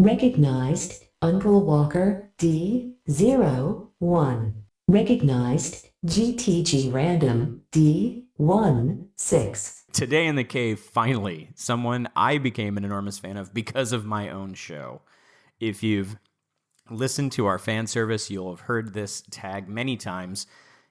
Recognized Uncle Walker D01. Recognized GTG-random D16. Today in the cave, finally, someone I became an enormous fan of because of my own show. If you've listened to our fan service, you'll have heard this tag many times.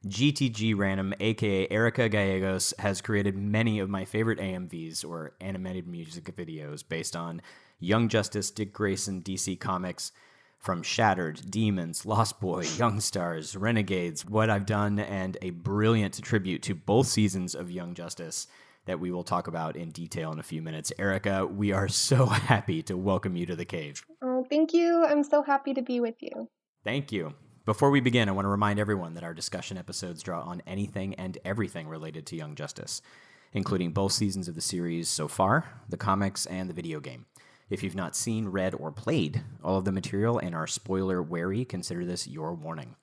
GTG-random, aka Erica Gallegos, has created many of my favorite AMVs, or animated music videos, based on Young Justice, Dick Grayson, DC Comics, from Shattered, Demons, Lost Boy, Young Stars, Renegades, What I've Done, and a brilliant tribute to both seasons of Young Justice that we will talk about in detail in a few minutes. Erica, we are so happy to welcome you to the cave. Oh, thank you. I'm so happy to be with you. Thank you. Before we begin, I want to remind everyone that our discussion episodes draw on anything and everything related to Young Justice, including both seasons of the series so far, the comics, and the video game. If you've not seen, read, or played all of the material and are spoiler wary, consider this your warning.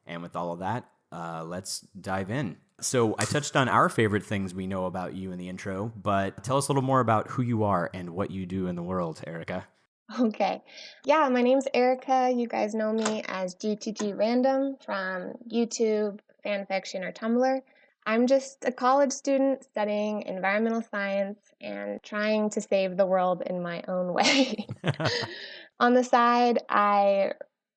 And with all of that, let's dive in. So I touched on our favorite things we know about you in the intro, but tell us a little more about who you are and what you do in the world, Erica. Okay. Yeah, my name's Erica. You guys know me as GTG-random from YouTube, fanfiction, or Tumblr. I'm just a college student studying environmental science and trying to save the world in my own way. On the side, I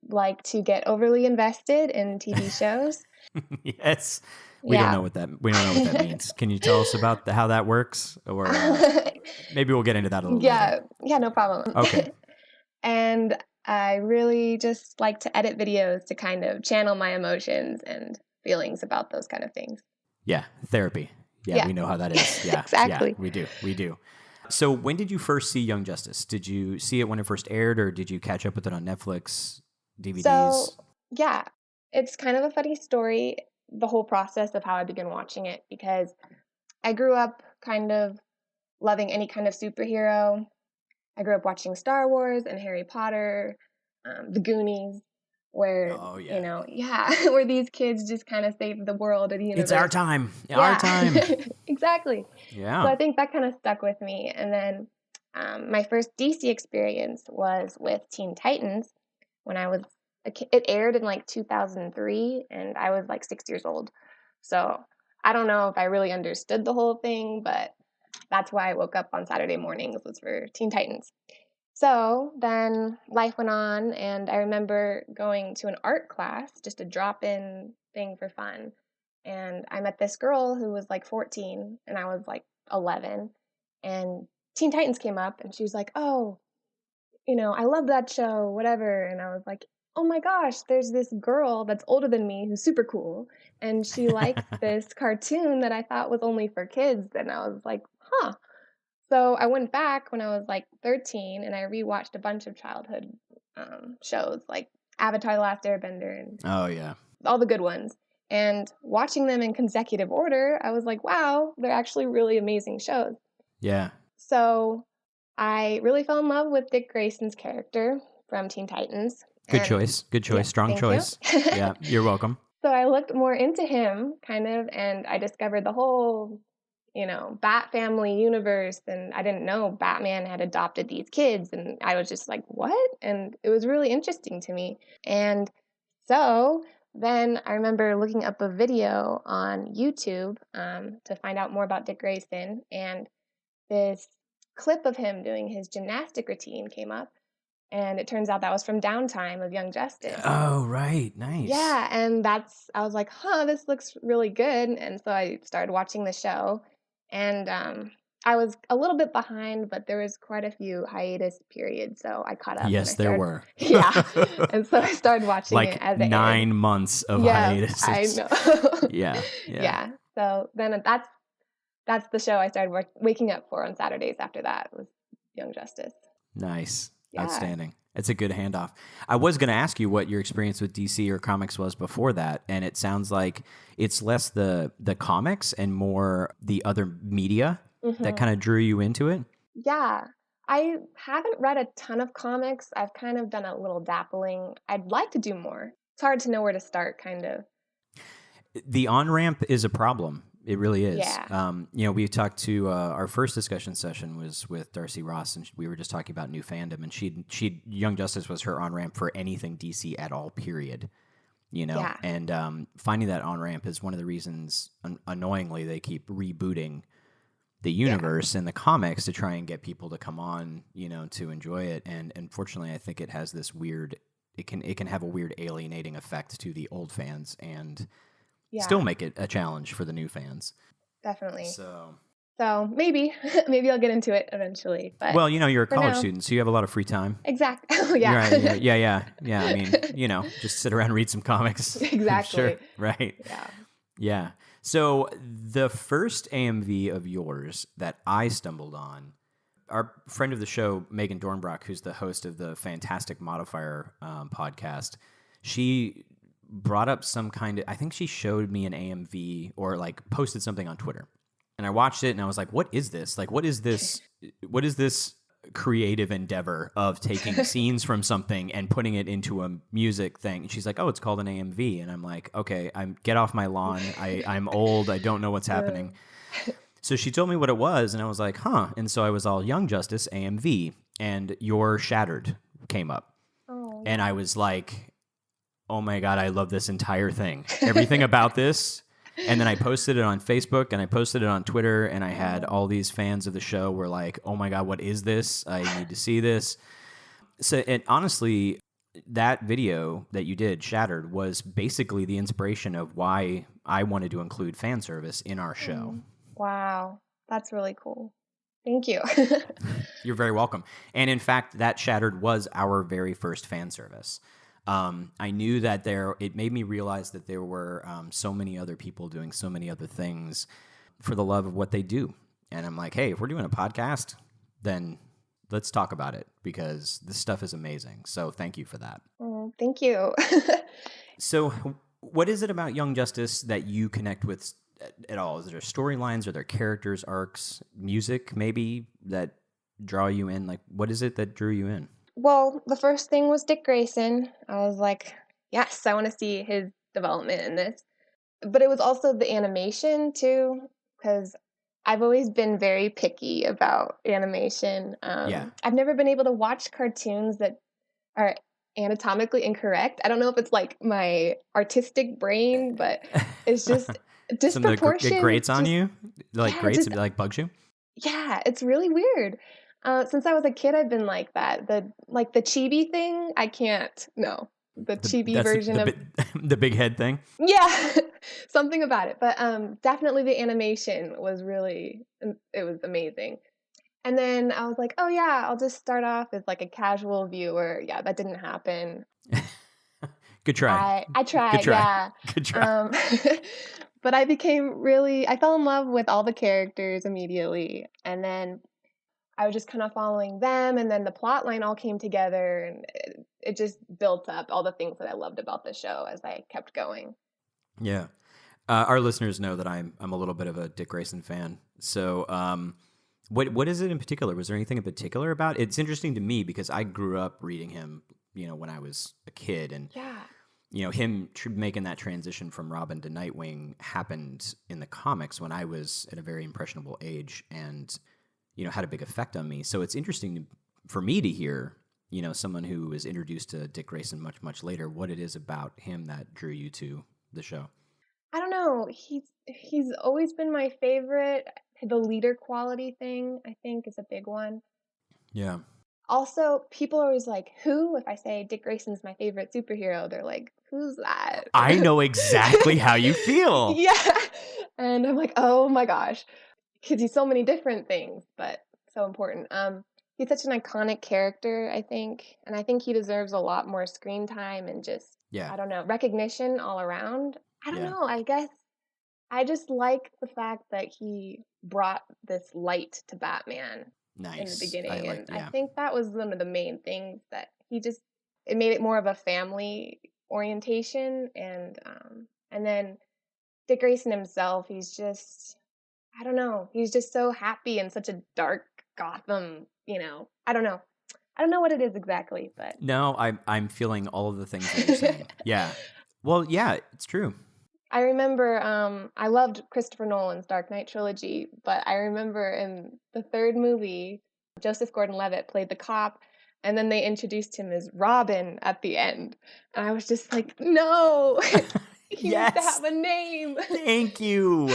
like to get overly invested in TV shows. Yes. We don't know what that means. Can you tell us about how that works? Or maybe we'll get into that a little later. Yeah, no problem. Okay. And I really just like to edit videos to kind of channel my emotions and feelings about those kind of things. Yeah, therapy. Yeah, we know how that is. Yeah, exactly. Yeah, we do. So when did you first see Young Justice? Did you see it when it first aired, or did you catch up with it on Netflix, DVDs? So, yeah, it's kind of a funny story, the whole process of how I began watching it, because I grew up kind of loving any kind of superhero. I grew up watching Star Wars and Harry Potter, The Goonies, where, where these kids just kind of save the world or the universe. It's our time. Our time. Exactly. Yeah. So I think that kind of stuck with me. And then my first DC experience was with Teen Titans when I was a kid. It aired in like 2003, and I was like 6 years old. So I don't know if I really understood the whole thing, but that's why I woke up on Saturday mornings, was for Teen Titans. So then life went on, and I remember going to an art class, just a drop-in thing for fun. And I met this girl who was like 14, and I was like 11. And Teen Titans came up, and she was like, oh, I love that show, whatever. And I was like, oh my gosh, there's this girl that's older than me who's super cool. And she liked this cartoon that I thought was only for kids. And I was like, huh. So I went back when I was like 13, and I rewatched a bunch of childhood shows like Avatar: The Last Airbender and all the good ones. And watching them in consecutive order, I was like, wow, they're actually really amazing shows. Yeah. So I really fell in love with Dick Grayson's character from Teen Titans. Good choice. Yeah, strong choice. Yeah, you're welcome. So I looked more into him, kind of, and I discovered the whole Bat family universe, and I didn't know Batman had adopted these kids, and I was just like, what? And it was really interesting to me. And so then I remember looking up a video on YouTube to find out more about Dick Grayson, and this clip of him doing his gymnastic routine came up, and it turns out that was from Downtime of Young Justice. Oh, right. Nice. Yeah, and I was like, this looks really good. And so I started watching the show. And I was a little bit behind, but there was quite a few hiatus periods, so I caught up. Yes, there were. Yeah, and so I started watching it as it 9 aired. months of hiatus. I know. Yeah. So then that's the show I started waking up for on Saturdays after that, was Young Justice. Nice. Yeah. Outstanding. It's a good handoff. I was going to ask you what your experience with DC or comics was before that, and it sounds like it's less the comics and more the other media that kind of drew you into it. Yeah. I haven't read a ton of comics. I've kind of done a little dabbling. I'd like to do more. It's hard to know where to start, kind of. The on-ramp is a problem. It really is. Yeah. We talked to our first discussion session was with Darcy Ross, and we were just talking about new fandom, and she Young Justice was her on ramp for anything DC at all. Period. Yeah. And finding that on ramp is one of the reasons. Annoyingly, they keep rebooting the universe and the comics to try and get people to come on, to enjoy it. And unfortunately, I think it has this weird. It can have a weird alienating effect to the old fans and. Still make it a challenge for the new fans. Definitely. So maybe I'll get into it eventually. But well, you're a college student, so you have a lot of free time. Exactly. Oh, yeah. Right, yeah. I mean, just sit around and read some comics. Exactly. Sure. Right. Yeah. Yeah. So the first AMV of yours that I stumbled on, our friend of the show, Megan Dornbrock, who's the host of the Fantastic Modifier podcast, she brought up some kind of, I think she showed me an AMV or like posted something on Twitter, and I watched it and I was like, what is this? Like, what is this creative endeavor of taking scenes from something and putting it into a music thing? And she's like, oh, it's called an AMV. And I'm like, okay, get off my lawn. I'm old. I don't know what's happening. So she told me what it was, and I was like, huh. And so I was all Young Justice AMV, and your Shattered came up. Oh. And I was like, oh my God, I love this entire thing. Everything about this. And then I posted it on Facebook and I posted it on Twitter, and I had all these fans of the show were like, oh my God, what is this? I need to see this. So, and honestly, that video that you did, Shattered, was basically the inspiration of why I wanted to include fan service in our show. Wow. That's really cool. Thank you. You're very welcome. And in fact, that Shattered was our very first fan service. I knew that it made me realize that there were so many other people doing so many other things for the love of what they do. And I'm like, hey, if we're doing a podcast, then let's talk about it, because this stuff is amazing. So thank you for that. Oh, thank you. So what is it about Young Justice that you connect with at all? Is there storylines? Are there characters, arcs, music maybe that draw you in? Like, what is it that drew you in? Well, the first thing was Dick Grayson. I was like, yes, I want to see his development in this. But it was also the animation too, because I've always been very picky about animation. I've never been able to watch cartoons that are anatomically incorrect. I don't know if it's like my artistic brain, but it's just disproportionate. It grates on you? Like grates? It like bugs you? Yeah, it's really weird. Since I was a kid, I've been like that. The chibi thing, I can't. No, the chibi version of the big head thing. Yeah, something about it. But definitely the animation was it was amazing. And then I was like, oh yeah, I'll just start off as like a casual viewer. Yeah, that didn't happen. Good try. I tried. Good try. Yeah. Good try. But I fell in love with all the characters immediately, and then I was just kind of following them, and then the plot line all came together, and it just built up all the things that I loved about the show as I kept going. Yeah. Our listeners know that I'm a little bit of a Dick Grayson fan. So what is it in particular? Was there anything in particular about it? It's interesting to me because I grew up reading him, when I was a kid, and him making that transition from Robin to Nightwing happened in the comics when I was at a very impressionable age, and had a big effect on me. So it's interesting for me to hear, someone who was introduced to Dick Grayson much, much later, what it is about him that drew you to the show. I don't know. He's always been my favorite. The leader quality thing, I think, is a big one. Yeah. Also, people are always like, who? If I say Dick Grayson's my favorite superhero, they're like, who's that? I know exactly how you feel. Yeah. And I'm like, oh my gosh. Because he's so many different things, but so important. He's such an iconic character, I think. And I think he deserves a lot more screen time and just, I don't know, recognition all around. I don't know. I guess I just like the fact that he brought this light to Batman in the beginning. I think that was one of the main things that it made it more of a family orientation. And then Dick Grayson himself, he's just, I don't know. He's just so happy in such a dark Gotham, I don't know. I don't know what it is exactly, but no, I'm feeling all of the things that you're saying. Yeah. Well, yeah, it's true. I remember I loved Christopher Nolan's Dark Knight trilogy, but I remember in the third movie, Joseph Gordon-Levitt played the cop, and then they introduced him as Robin at the end. And I was just like, no, he needs to Yes. have a name. Thank you.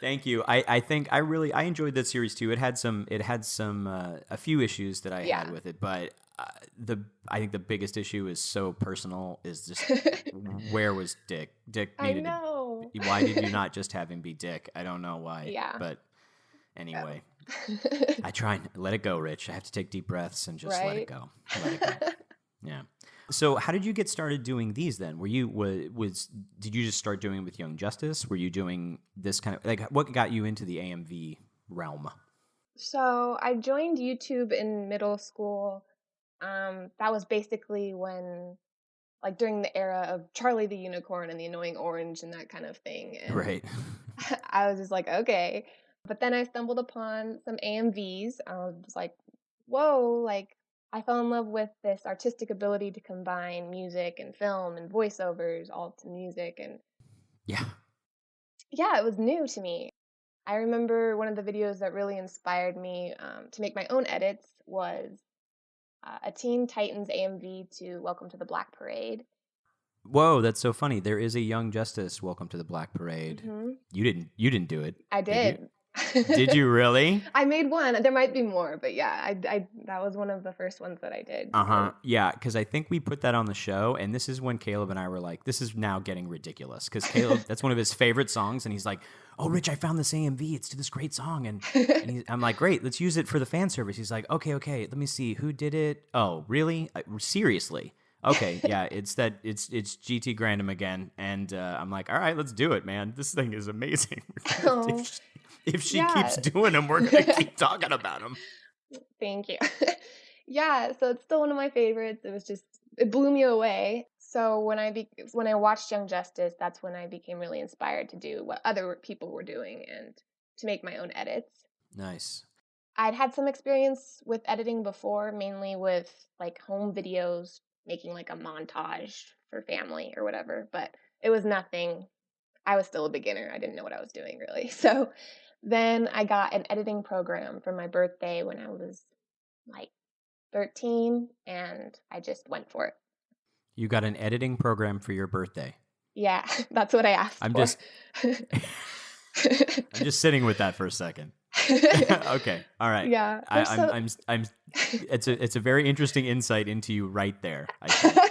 Thank you. I think I enjoyed that series too. It had some a few issues that I Yeah. had with it, but I think the biggest issue is so personal is just where was Dick? Dick I needed know. to. Why did you not just have him be Dick? I don't know why. Yeah. But anyway, I try and let it go, Rich. I have to take deep breaths and just let it Right? go. Let it go. Yeah. So how did you get started doing these then? Were you did you just start doing it with Young Justice? Were you doing this kind of like what got you into the AMV realm? So I joined YouTube in middle school. That was basically when, like, during the era of Charlie the Unicorn and the Annoying Orange and that kind of thing. And Right. I was just like, okay. But then I stumbled upon some AMVs. I was like, whoa, like, I fell in love with this artistic ability to combine music and film and voiceovers all to music. And Yeah. yeah, it was new to me. I remember one of the videos that really inspired me to make my own edits was a Teen Titans AMV to Welcome to the Black Parade. Whoa, that's so funny. There is a Young Justice Welcome to the Black Parade. Hmm. You didn't do it. I Did did. you? Did you really? I made one. There might be more, but yeah, I that was one of the first ones that I did. Uh-huh. Yeah, because I think we put that on the show, and this is when Caleb and I were like, this is now getting ridiculous. Because Caleb, that's one of his favorite songs, and he's like, oh, Rich, I found this AMV. It's to this great song. And I'm like, great, let's use it for the fan service. He's like, okay, let me see. Who did it? Oh, really? Seriously? Okay, yeah, it's GT-Grandom again. And I'm like, all right, let's do it, man. This thing is amazing. Oh, If she yeah. keeps doing them, we're going to keep talking about them. Thank you. Yeah, so it's still one of my favorites. It blew me away. So when I watched Young Justice, that's when I became really inspired to do what other people were doing and to make my own edits. Nice. I'd had some experience with editing before, mainly with like home videos, making like a montage for family or whatever, but it was nothing. I was still a beginner. I didn't know what I was doing really. So then I got an editing program for my birthday when I was like 13, and I just went for it. You got an editing program for your birthday. Yeah, that's what I asked I'm for. I'm just sitting with that for a second. Okay, all right. Yeah. I'm. It's a very interesting insight into you right there. I think.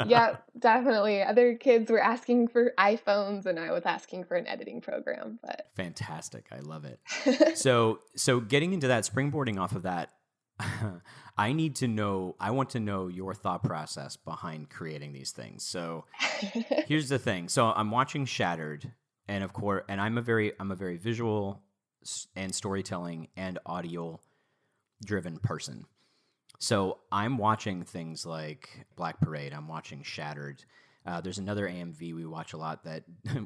Yeah, definitely. Other kids were asking for iPhones, and I was asking for an editing program. But Fantastic, I love it. So getting into that, springboarding off of that, I want to know your thought process behind creating these things. So here's the thing. So I'm watching Shattered, and of course, and I'm a very visual and storytelling and audio driven person. So I'm watching things like Black Parade. I'm watching Shattered. There's another AMV we watch a lot that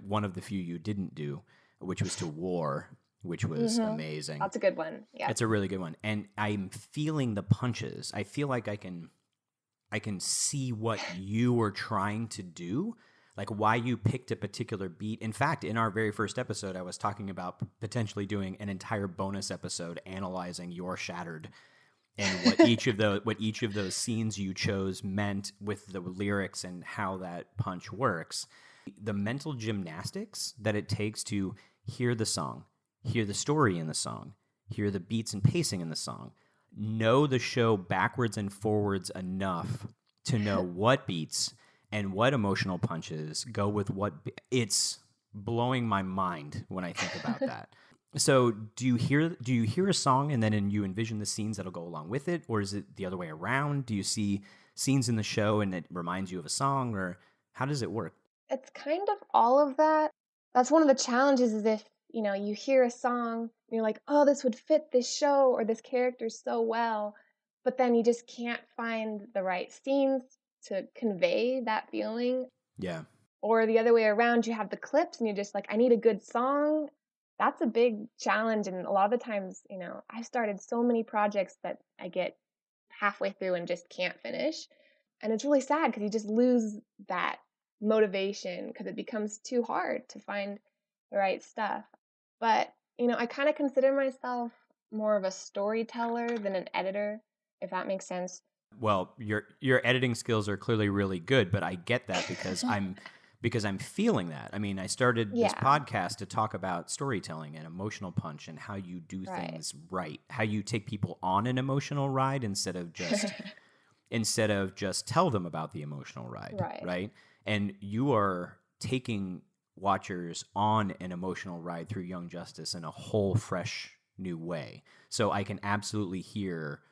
one of the few you didn't do, which was to War, which was amazing. That's a good one. Yeah. It's a really good one. And I'm feeling the punches. I feel like I can see what you were trying to do, like why you picked a particular beat. In fact, in our very first episode, I was talking about potentially doing an entire bonus episode analyzing your Shattered and what each of those scenes you chose meant with the lyrics and how that punch works. The mental gymnastics that it takes to hear the song, hear the story in the song, hear the beats and pacing in the song, know the show backwards and forwards enough to know what beats and what emotional punches go with what. It's blowing my mind when I think about that. So do you hear a song and then you envision the scenes that'll go along with it, or is it the other way around? Do you see scenes in the show and it reminds you of a song, or how does it work? It's kind of all of that. That's one of the challenges is if, you hear a song and you're like, oh, this would fit this show or this character so well, but then you just can't find the right scenes to convey that feeling. Yeah. Or the other way around, you have the clips and you're just like, I need a good song. That's a big challenge. And a lot of the times, I've started so many projects that I get halfway through and just can't finish. And it's really sad because you just lose that motivation because it becomes too hard to find the right stuff. But, I kind of consider myself more of a storyteller than an editor, if that makes sense. Well, your editing skills are clearly really good, but I get that because I'm feeling that. I mean, I started this Yeah. podcast to talk about storytelling and emotional punch and how you do Right. things right, how you take people on an emotional ride instead of just tell them about the emotional ride, right? And you are taking watchers on an emotional ride through Young Justice in a whole fresh new way. So I can absolutely hear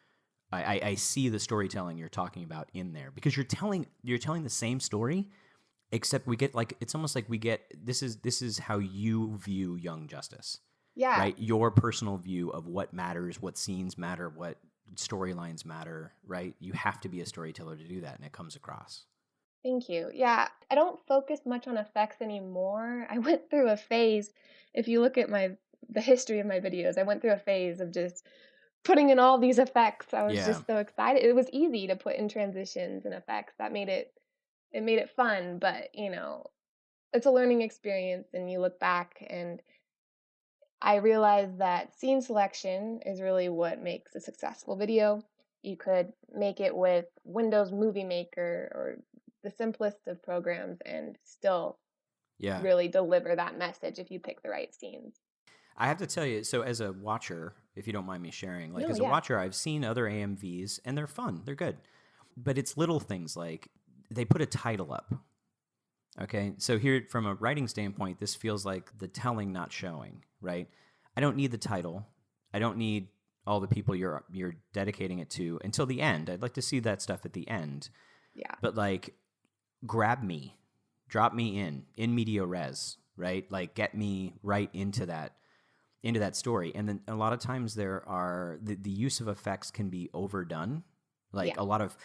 I see the storytelling you're talking about in there because you're telling the same story, except we get like it's almost like we get this is how you view Young Justice. Yeah. Right? Your personal view of what matters, what scenes matter, what storylines matter, right? You have to be a storyteller to do that, and it comes across. Thank you. Yeah, I don't focus much on effects anymore. I went through a phase. If you look at the history of my videos, I went through a phase of just putting in all these effects. I was just so excited. It was easy to put in transitions and effects. That made it fun, but it's a learning experience, and you look back and I realized that scene selection is really what makes a successful video. You could make it with Windows Movie Maker or the simplest of programs and still really deliver that message if you pick the right scenes. I have to tell you, so as a watcher, if you don't mind me sharing, like as a watcher, I've seen other AMVs and they're fun, they're good. But it's little things like they put a title up. Okay, so here from a writing standpoint, this feels like the telling, not showing, right? I don't need the title. I don't need all the people you're dedicating it to until the end. I'd like to see that stuff at the end. Yeah. But like, grab me, drop me in media res, right? Like, get me right into that story. And then a lot of times there are the use of effects can be overdone, like a lot of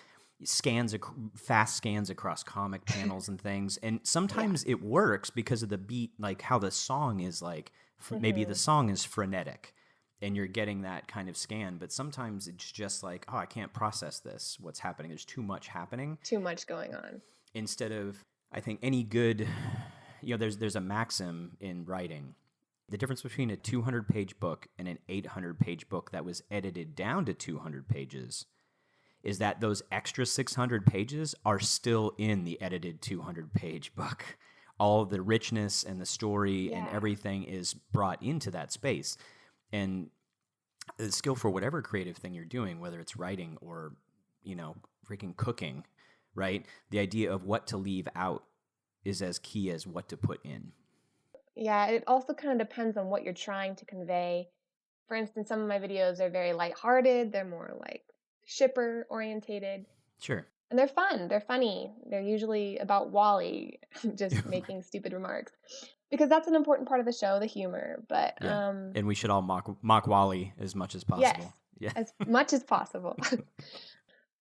fast scans across comic panels and things, and sometimes it works because of the beat, like how the song is like maybe the song is frenetic and you're getting that kind of scan, but sometimes it's just like, oh, I can't process this, what's happening, there's too much happening, too much going on. Instead of, I think any good, there's a maxim in writing. The difference between a 200-page book and an 800-page book that was edited down to 200 pages is that those extra 600 pages are still in the edited 200-page book. All of the richness and the story and everything is brought into that space. And the skill for whatever creative thing you're doing, whether it's writing or, freaking cooking, right? The idea of what to leave out is as key as what to put in. Yeah, it also kind of depends on what you're trying to convey. For instance, some of my videos are very lighthearted. They're more like shipper orientated. Sure. And they're fun. They're funny. They're usually about Wally just making stupid remarks. Because that's an important part of the show, the humor. But and we should all mock Wally as much as possible. Yes, as much as possible.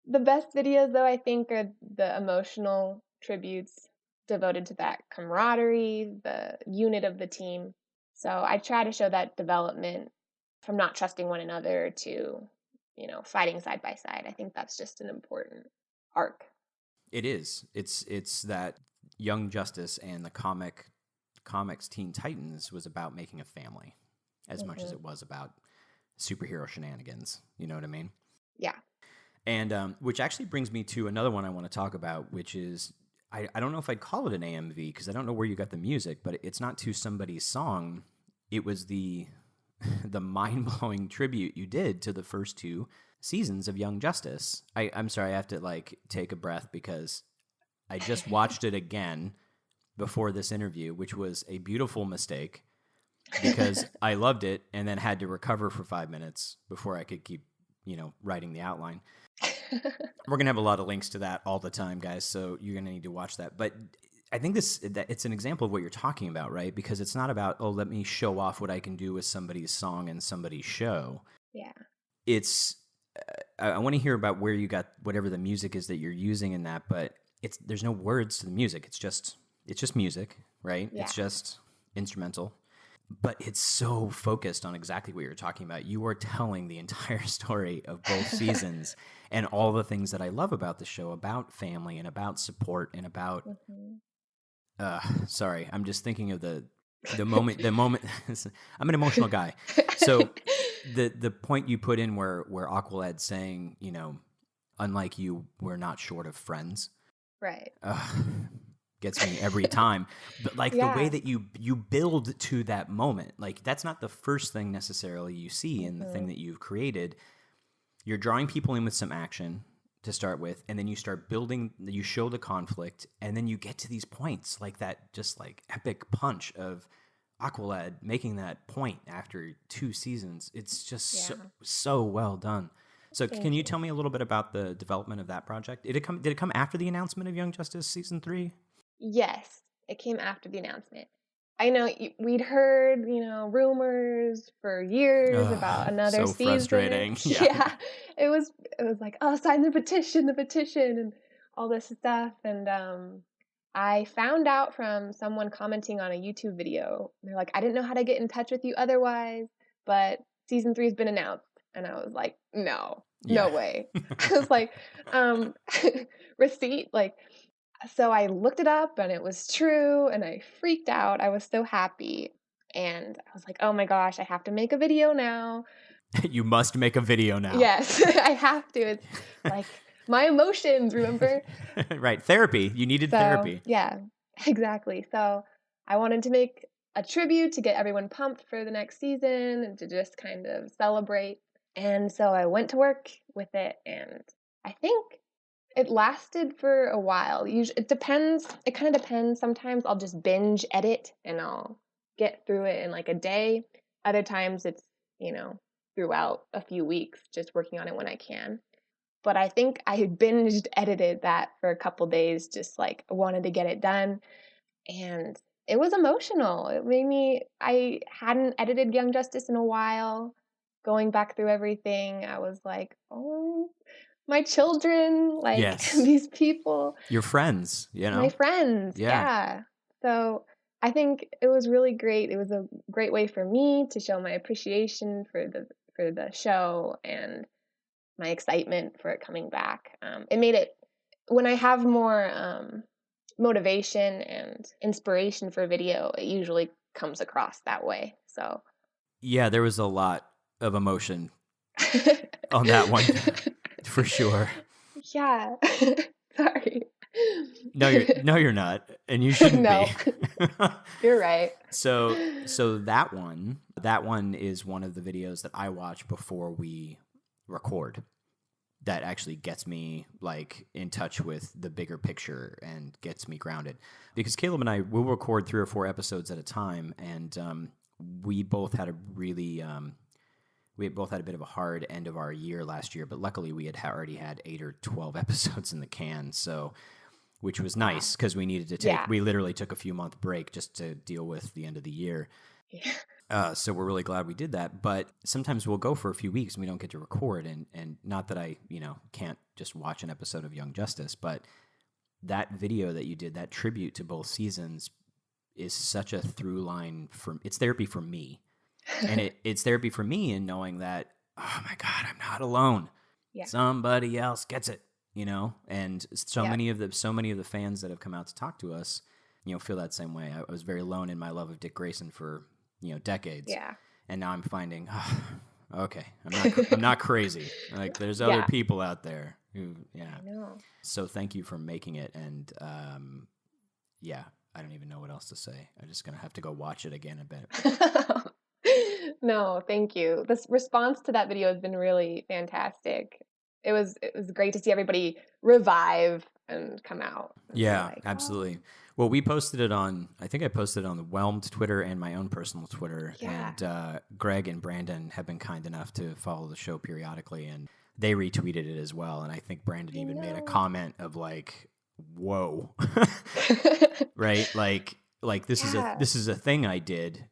The best videos, though, I think, are the emotional tributes devoted to that camaraderie, the unit of the team. So I try to show that development from not trusting one another to, fighting side by side. I think that's just an important arc. It is. It's that Young Justice and the comics Teen Titans was about making a family as much as it was about superhero shenanigans. You know what I mean? Yeah. And which actually brings me to another one I want to talk about, which is, I don't know if I'd call it an AMV because I don't know where you got the music, but it's not to somebody's song. It was the mind-blowing tribute you did to the first 2 seasons of Young Justice. I'm sorry, I have to take a breath because I just watched it again before this interview, which was a beautiful mistake because I loved it and then had to recover for 5 minutes before I could keep, writing the outline. We're going to have a lot of links to that all the time, guys, so you're going to need to watch that. But I think it's an example of what you're talking about, right? Because it's not about, oh, let me show off what I can do with somebody's song and somebody's show. Yeah. It's, I want to hear about where you got whatever the music is that you're using in that, but there's no words to the music. It's just music, right? Yeah. It's just instrumental. But it's so focused on exactly what you're talking about. You are telling the entire story of both seasons and all the things that I love about the show, about family and about support and about Sorry, I'm just thinking of the moment. I'm an emotional guy. So the point you put in where Aqualad's saying, you know, unlike you, we're not short of friends. Right. Gets me every time. But like the way that you build to that moment, like that's not the first thing necessarily you see in the thing that you've created. You're drawing people in with some action to start with, and then you start building, you show the conflict, and then you get to these points like that, just like epic punch of Aqualad making that point after 2 seasons. It's just so well done. So can you tell me a little bit about the development of that project? Did it come after the announcement of Young Justice season 3? Yes, it came after the announcement. I know we'd heard, rumors for years about another so season. Frustrating. Yeah. It was like, oh, sign the petition, and all this stuff. And I found out from someone commenting on a YouTube video. They're like, I didn't know how to get in touch with you otherwise, but season 3 has been announced. And I was like, no way. I was like, receipt, like. So I looked it up and it was true and I freaked out. I was so happy. And I was like, oh my gosh, I have to make a video now. You must make a video now. Yes, I have to. It's like my emotions, remember? Right. Therapy. You needed therapy. Yeah, exactly. So I wanted to make a tribute to get everyone pumped for the next season and to just kind of celebrate. And so I went to work with it, and I think it lasted for a while. Usually, it depends. It kind of depends. Sometimes I'll just binge edit and I'll get through it in like a day. Other times it's, throughout a few weeks, just working on it when I can. But I think I had binged edited that for a couple days, just like I wanted to get it done. And it was emotional. It made me, I hadn't edited Young Justice in a while. Going back through everything, I was like, oh, my children, like Yes. these people. Your friends, My friends, yeah. So I think it was really great. It was a great way for me to show my appreciation for the show and my excitement for it coming back. It made it, when I have more motivation and inspiration for video, it usually comes across that way. So yeah, there was a lot of emotion on that one. For sure. Yeah. Sorry. No, you're not, and you shouldn't be. You're right. So that one is one of the videos that I watch before we record. That actually gets me like in touch with the bigger picture and gets me grounded. Because Caleb and I will record 3 or 4 episodes at a time, and we both had a really we had both had a bit of a hard end of our year last year, but luckily we had already had 8 or 12 episodes in the can, so which was nice because we needed to take. We literally took a few month break just to deal with the end of the year. Yeah. So we're really glad we did that. But sometimes we'll go for a few weeks and we don't get to record, and not that I can't just watch an episode of Young Justice, but that video that you did, that tribute to both seasons, is such a through line it's therapy for me. And it's therapy for me in knowing that, oh my God, I'm not alone. Yeah. Somebody else gets it, and so many of the fans that have come out to talk to us, feel that same way. I was very alone in my love of Dick Grayson for, decades. Yeah. And now I'm finding, okay, I'm not crazy. Like there's other people out there who, I know. So thank you for making it. And, I don't even know what else to say. I'm just going to have to go watch it again a bit. No, thank you. The response to that video has been really fantastic. It was great to see everybody revive and come out. Yeah, like, absolutely. Well, we posted it I think I posted it on the Whelmed Twitter and my own personal Twitter. Yeah. And Greg and Brandon have been kind enough to follow the show periodically, and they retweeted it as well. And I think Brandon even made a comment of like, whoa, right? Like this is a thing I did.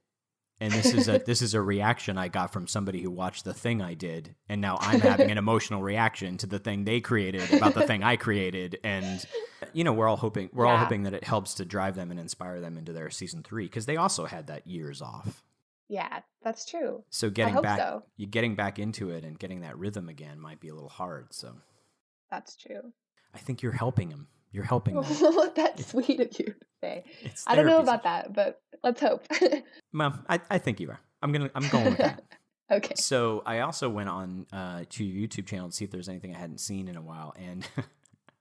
And this is a reaction I got from somebody who watched the thing I did, and now I'm having an emotional reaction to the thing they created about the thing I created, and we're all hoping that it helps to drive them and inspire them into their season 3, because they also had that years off. Yeah, that's true. So getting back into it and getting that rhythm again might be a little hard. So that's true. I think you're helping them. You're helping them. Oh, that's sweet of you to say. It's I don't know therapy about that, but let's hope. Well, I think you are. I'm going with that. Okay. So I also went on to your YouTube channel to see if there's anything I hadn't seen in a while, and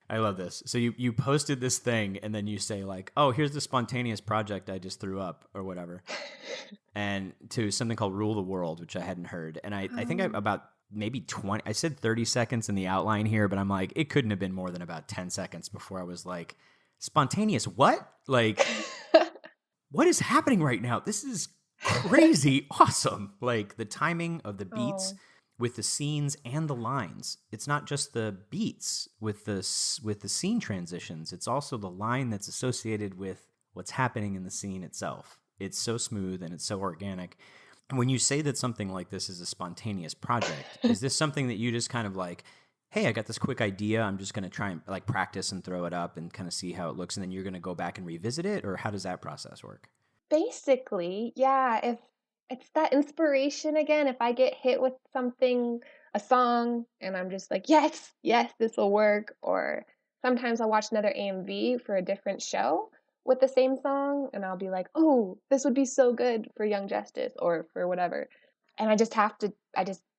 I love this. So you posted this thing, and then you say like, "Oh, here's the spontaneous project I just threw up," or whatever, and to something called "Rule the World," which I hadn't heard, and I think about maybe 20. I said 30 seconds in the outline here, but I'm like, it couldn't have been more than about 10 seconds before I was like, "Spontaneous what? Like, what is happening right now? This is crazy awesome!" Like the timing of the beats with the scenes and the lines. It's not just the beats with the scene transitions. It's also the line that's associated with what's happening in the scene itself. It's so smooth and it's so organic. When you say that something like this is a spontaneous project, is this something that you just kind of like, hey, I got this quick idea, I'm just going to try and like practice and throw it up and kind of see how it looks, and then you're going to go back and revisit it? Or how does that process work? Basically, yeah, if it's that inspiration again, if I get hit with something, a song, and I'm just like, yes, this will work. Or sometimes I'll watch another AMV for a different show with the same song, and I'll be like, oh, this would be so good for Young Justice or for whatever. And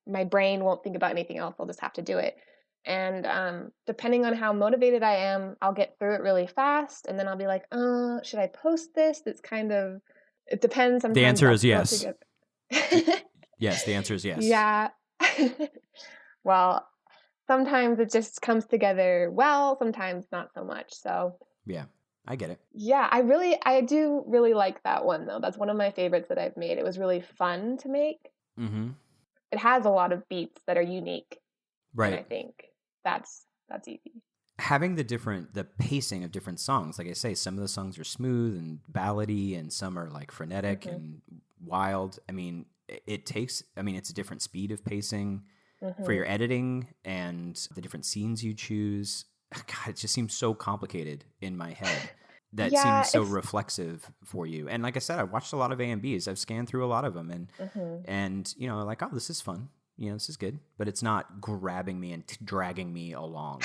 my brain won't think about anything else. I'll just have to do it. And depending on how motivated I am, I'll get through it really fast, and then I'll be like, should I post this? It depends. Sometimes The answer I'll is throw yes. together. Yes, the answer is yes. Yeah. Well, sometimes it just comes together well, sometimes not so much. So Yeah, I get it. yeah, I do really like that one though. That's one of my favorites that I've made. It was really fun to make. Mm-hmm. It has a lot of beats that are unique. Right. And I think that's easy. Having the pacing of different songs, like I say, some of the songs are smooth and ballady, and some are like frenetic and wild. I mean, it's a different speed of pacing for your editing and the different scenes you choose. God, it just seems so complicated in my head. That seems so reflexive for you. And like I said, I've watched a lot of AMVs. I've scanned through a lot of them, and like, oh, this is fun. This is good, but it's not grabbing me and dragging me along.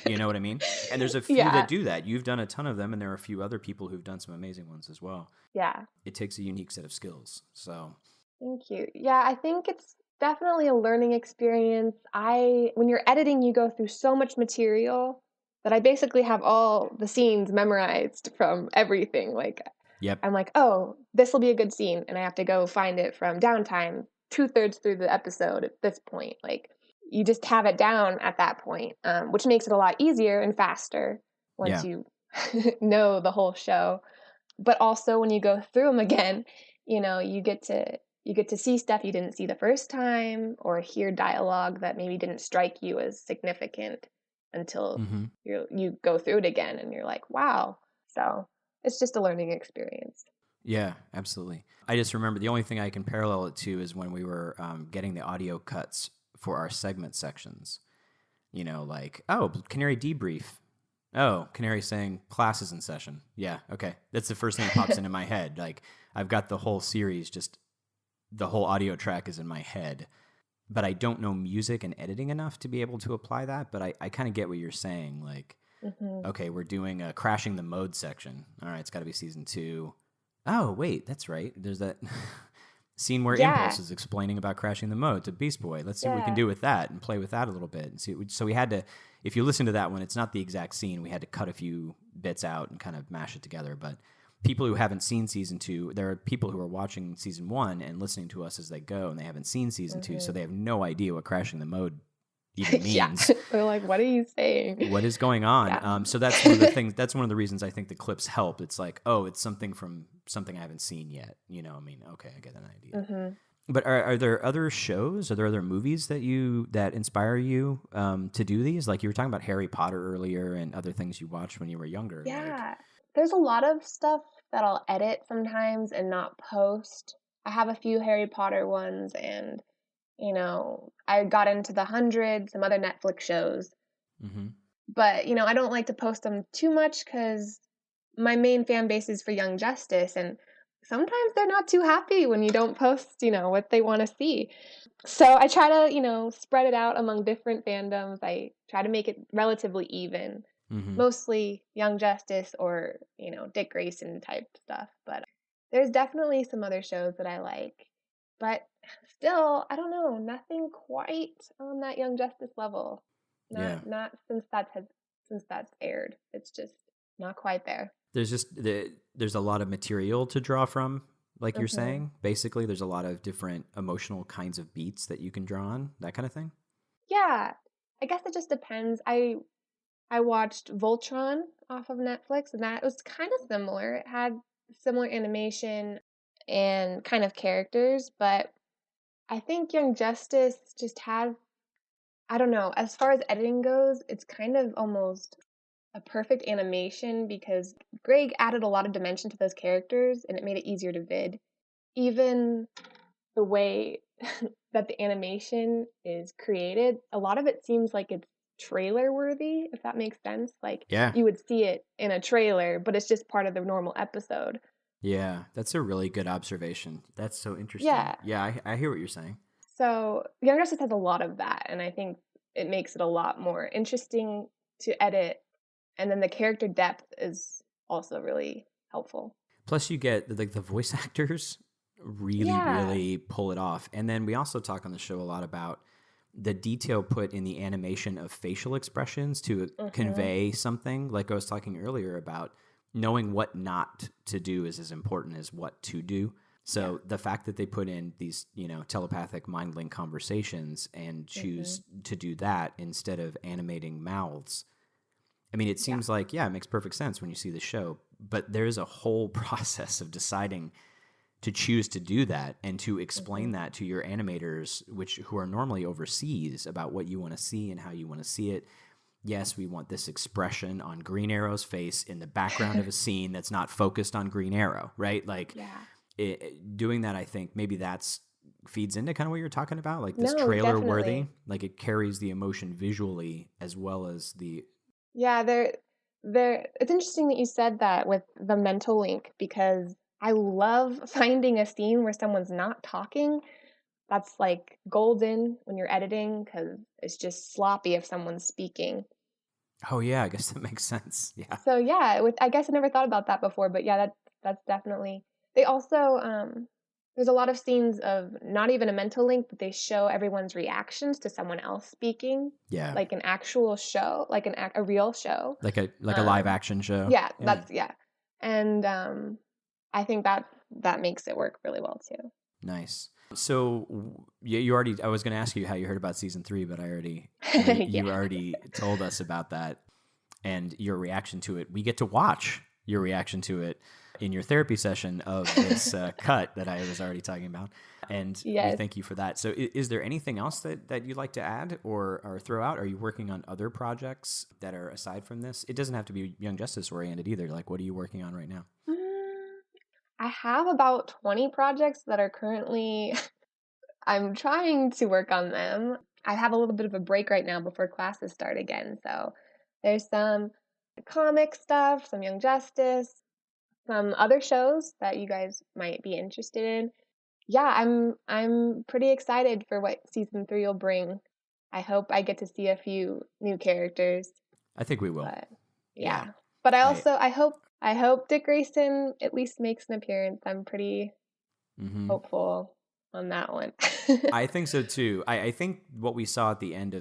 You know what I mean? And there's a few that do that. You've done a ton of them, and there are a few other people who've done some amazing ones as well. Yeah. It takes a unique set of skills. So thank you. Yeah, I think it's definitely a learning experience. When you're editing, you go through so much material that I basically have all the scenes memorized from everything. Like, I'm like, oh, this will be a good scene, and I have to go find it from downtime, 2/3 through the episode at this point. Like, you just have it down at that point, which makes it a lot easier and faster once you know the whole show. But also when you go through them again, you get to see stuff you didn't see the first time, or hear dialogue that maybe didn't strike you as significant until you go through it again, and you're like, wow. So it's just a learning experience. Yeah, absolutely. I just remember the only thing I can parallel it to is when we were getting the audio cuts for our segment sections. Like, oh, Canary debrief. Oh, Canary saying class is in session. Yeah, okay. That's the first thing that pops into my head. Like, I've got the whole series, just the whole audio track is in my head. But I don't know music and editing enough to be able to apply that. But I kind of get what you're saying. Like, okay, we're doing a crashing the mode section. All right, it's got to be season 2. Oh, wait, that's right. There's that scene where Impulse is explaining about crashing the mode to Beast Boy. Let's see what we can do with that and play with that a little bit. And so we had to, if you listen to that one, it's not the exact scene. We had to cut a few bits out and kind of mash it together. But people who haven't seen season 2, there are people who are watching season 1 and listening to us as they go, and they haven't seen season 2, so they have no idea what crashing the mode even means. They're like, what are you saying? What is going on? So that's one of the things. That's one of the reasons I think the clips help. It's like, oh, it's something from something I haven't seen yet. Okay, I get an idea. But are there other shows? Are there other movies that inspire you to do these? Like you were talking about Harry Potter earlier and other things you watched when you were younger. Yeah, there's a lot of stuff that I'll edit sometimes and not post. I have a few Harry Potter ones, and I got into The 100, some other Netflix shows. But, I don't like to post them too much because my main fan base is for Young Justice, and sometimes they're not too happy when you don't post, what they want to see. So I try to, spread it out among different fandoms. I try to make it relatively even. Mm-hmm. Mostly Young Justice or, Dick Grayson type stuff. But there's definitely some other shows that I like. But still, I don't know, nothing quite on that Young Justice level. Yeah. Not since that's aired. It's just not quite there. There's a lot of material to draw from, like you're Mm-hmm. saying. Basically, there's a lot of different emotional kinds of beats that you can draw on, that kind of thing. Yeah, I guess it just depends. I watched Voltron off of Netflix, and that was kind of similar. It had similar animation and kind of characters, but I think Young Justice just has, I don't know, as far as editing goes, it's kind of almost a perfect animation because Greg added a lot of dimension to those characters and it made it easier to vid. Even the way that the animation is created, a lot of it seems like it's trailer worthy, if that makes sense. Like Yeah. you would see it in a trailer, but it's just part of the normal episode. Yeah, that's a really good observation. That's so interesting. Yeah. Yeah, I hear what you're saying. So Young Justice has a lot of that, and I think it makes it a lot more interesting to edit. And then the character depth is also really helpful. Plus, you get like the voice actors really pull it off. And then we also talk on the show a lot about the detail put in the animation of facial expressions to convey something. Like I was talking earlier about knowing what not to do is as important as what to do. So the fact that they put in these, telepathic mind link conversations and choose to do that instead of animating mouths. I mean, it seems like, it makes perfect sense when you see the show, but there's a whole process of deciding to choose to do that and to explain that to your animators, who are normally overseas, about what you want to see and how you want to see it. Yes, we want this expression on Green Arrow's face in the background of a scene that's not focused on Green Arrow, right? Like doing that, I think maybe that's feeds into kind of what you're talking about, like this trailer worthy, like it carries the emotion visually as well as the. Yeah, it's interesting that you said that with the mental link, because I love finding a scene where someone's not talking. That's like golden when you're editing because it's just sloppy if someone's speaking. Oh yeah, I guess that makes sense. Yeah. So yeah, I guess I never thought about that before, but yeah, that's definitely. They also there's a lot of scenes of not even a mental link, but they show everyone's reactions to someone else speaking. Yeah. Like an actual show, like a real show. Like a live action show. Yeah, that's and I think that makes it work really well too. Nice. So you already, I was going to ask you how you heard about season 3, but you already told us about that and your reaction to it. We get to watch your reaction to it in your therapy session of this cut that I was already talking about. And we thank you for that. So is there anything else that you'd like to add or throw out? Are you working on other projects that are aside from this? It doesn't have to be Young Justice oriented either. Like, what are you working on right now? I have about 20 projects that are currently, I'm trying to work on them. I have a little bit of a break right now before classes start again. So there's some comic stuff, some Young Justice, some other shows that you guys might be interested in. Yeah, I'm pretty excited for what season 3 will bring. I hope I get to see a few new characters. I think we will. But, yeah. But I hope Dick Grayson at least makes an appearance. I'm pretty hopeful on that one. I think so too. I think what we saw at the end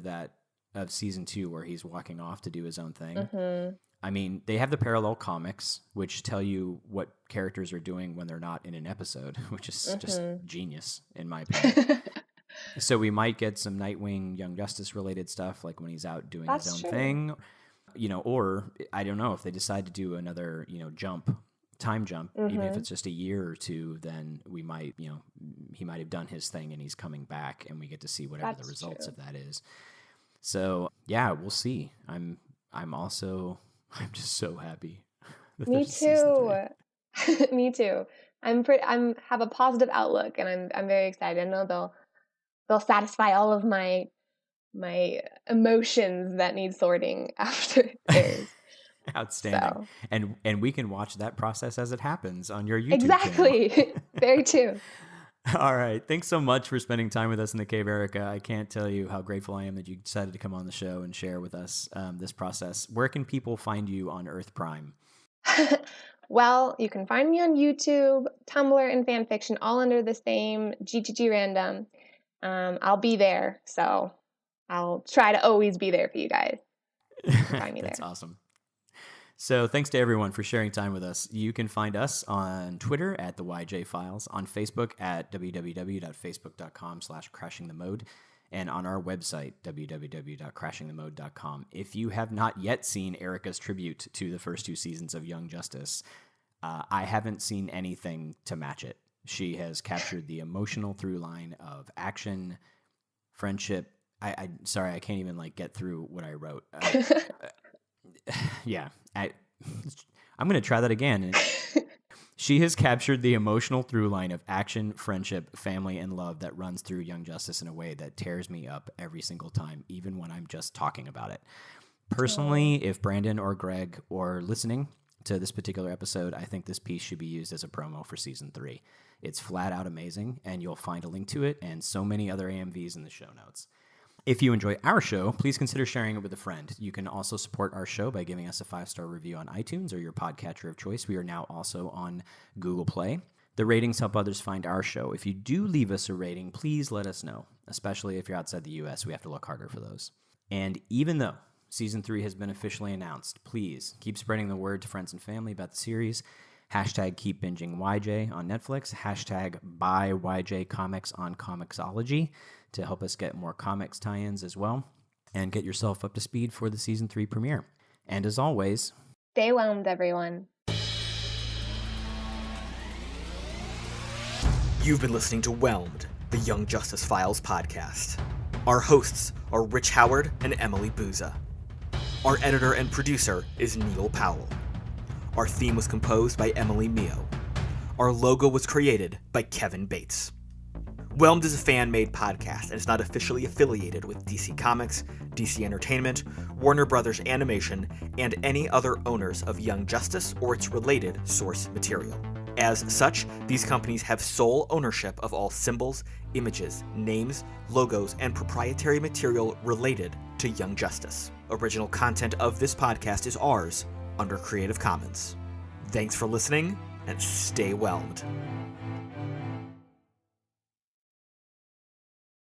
of season 2, where he's walking off to do his own thing. I mean, they have the parallel comics, which tell you what characters are doing when they're not in an episode, which is just genius, in my opinion. So we might get some Nightwing, Young Justice related stuff, like when he's out doing his own thing, or I don't know if they decide to do another, time jump, even if it's just a year or two, then we might, he might have done his thing and he's coming back and we get to see whatever the results of that is. So yeah, we'll see. I'm just so happy. Me too. Me too. I'm have a positive outlook and I'm very excited. I know they'll satisfy all of my emotions that need sorting after it airs. Outstanding. So. And we can watch that process as it happens on your YouTube channel. Very true. All right. Thanks so much for spending time with us in the cave, Erica. I can't tell you how grateful I am that you decided to come on the show and share with us this process. Where can people find you on Earth Prime? Well, you can find me on YouTube, Tumblr, and fanfiction, all under the same GTG-random. I'll be there, so I'll try to always be there for you guys. Find me That's there. awesome. So thanks to everyone for sharing time with us. You can find us on Twitter at the YJ Files, on Facebook at www.facebook.com/crashingthemode, and on our website, www.crashingthemode.com. If you have not yet seen Erica's tribute to the first 2 seasons of Young Justice, I haven't seen anything to match it. She has captured the emotional through line of action, friendship. Sorry, I can't even get through what I wrote. Yeah, I'm going to try that again. She has captured the emotional through line of action, friendship, family, and love that runs through Young Justice in a way that tears me up every single time, even when I'm just talking about it. Personally, if Brandon or Greg are listening to this particular episode, I think this piece should be used as a promo for season 3. It's flat out amazing, and you'll find a link to it and so many other AMVs in the show notes. If you enjoy our show, please consider sharing it with a friend. You can also support our show by giving us a 5-star review on iTunes or your podcatcher of choice. We are now also on Google Play. The ratings help others find our show. If you do leave us a rating, please let us know, especially if you're outside the U.S. We have to look harder for those. And even though Season 3 has been officially announced, please keep spreading the word to friends and family about the series. Hashtag keep binging YJ on Netflix. Hashtag buy YJ comics on Comixology to help us get more comics tie-ins as well. And get yourself up to speed for the Season 3 premiere. And as always, Stay whelmed, everyone. You've been listening to Whelmed, the Young Justice Files podcast. Our hosts are Rich Howard and Emily Booza. Our editor and producer is Neil Powell. Our theme was composed by Emily Mio. Our logo was created by Kevin Bates. Whelmed is a fan-made podcast and is not officially affiliated with DC Comics, DC Entertainment, Warner Brothers Animation, and any other owners of Young Justice or its related source material. As such, these companies have sole ownership of all symbols, images, names, logos, and proprietary material related to Young Justice. Original content of this podcast is ours under Creative Commons. Thanks for listening, and stay whelmed.